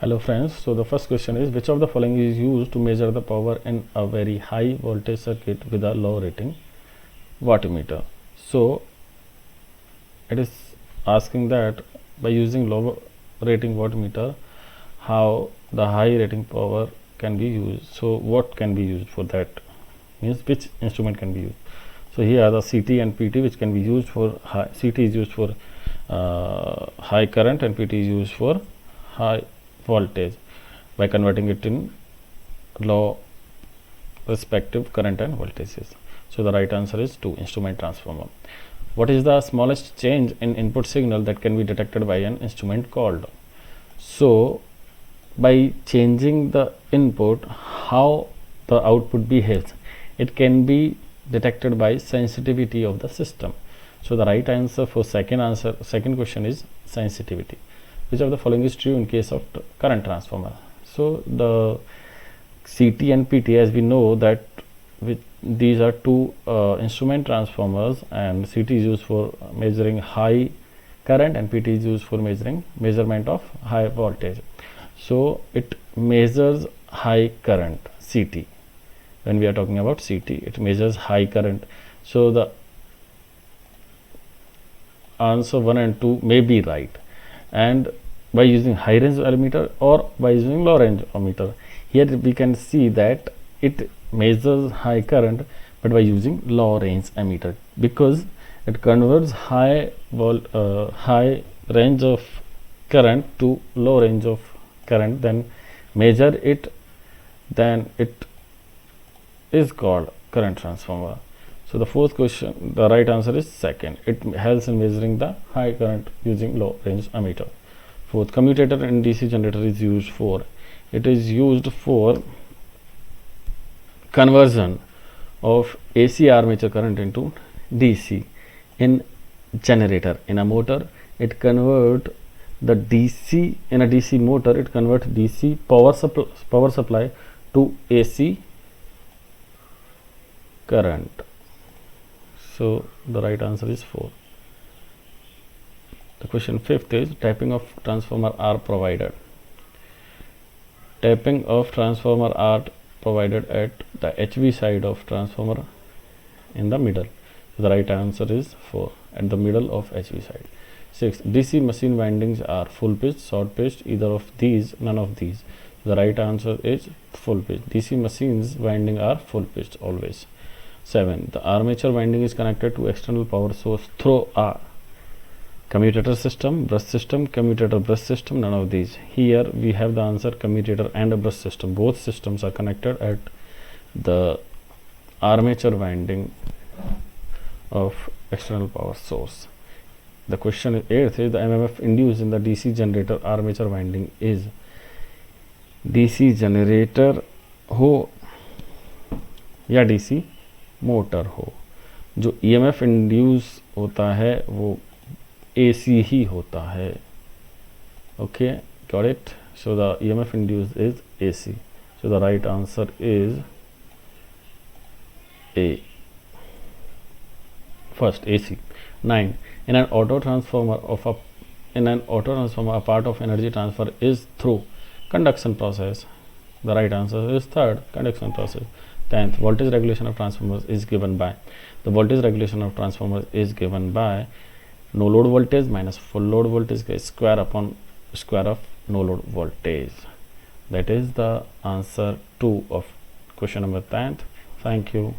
Hello friends, so the first question is which of the following is used to measure the power in a very high voltage circuit with a low rating wattmeter. So it is asking that by using low rating wattmeter how the high rating power can be used. So what can be used for that, means which instrument can be used. So here are the CT and PT which can be used for high. CT is used for high current and PT is used for high voltage by converting it in low respective current and voltages. So the right answer is 2, instrument transformer. What is the smallest change in input signal that can be detected by an instrument called? So by changing the input, how the output behaves, it can be detected by sensitivity of the system. So the right answer for second question is sensitivity. Which of the following is true in case of current transformer? So the CT and PT, as we know that these are two instrument transformers, and CT is used for measuring high current and PT is used for measurement of high voltage. So it measures high current. CT, when we are talking about CT, it measures high current. So the answer 1 and 2 may be right, and by using high range ammeter or by using low range ammeter. Here we can see that it measures high current, but by using low range ammeter, because it converts high range of current to low range of current, then measure it, then it is called current transformer. So the fourth question, the right answer is second. It helps in measuring the high current using low range ammeter. Fourth, commutator in DC generator is used for. It is used for conversion of AC armature current into DC in generator. In a motor, it convert the DC, in a DC motor, it converts DC power supply to AC current. So the right answer is 4. The question fifth is tapping of transformer are provided. Tapping of transformer are provided at the HV side of transformer in the middle. So the right answer is 4, at the middle of HV side. 6. DC machine windings are full pitch, short pitch, either of these, none of these. The right answer is full pitch. DC machines winding are full pitch always. 7. The armature winding is connected to external power source through a commutator system, brush system, commutator brush system, none of these. Here we have the answer commutator and a brush system. Both systems are connected at the armature winding of external power source. The question 8th is the MMF induced in the DC generator armature winding is DC generator हो या DC motor हो. जो EMF induce होता है वो AC ही होता है. Okay, got it? So the EMF induced is AC. So the right answer is A. First, AC. 9. In an auto transformer, a part of energy transfer is through conduction process. The right answer is third, conduction process. 10th, voltage regulation of transformers is given by. The voltage regulation of transformers is given by no load voltage minus full load voltage का square upon square of no load voltage. That is the answer 2 of question number 10th. Thank you.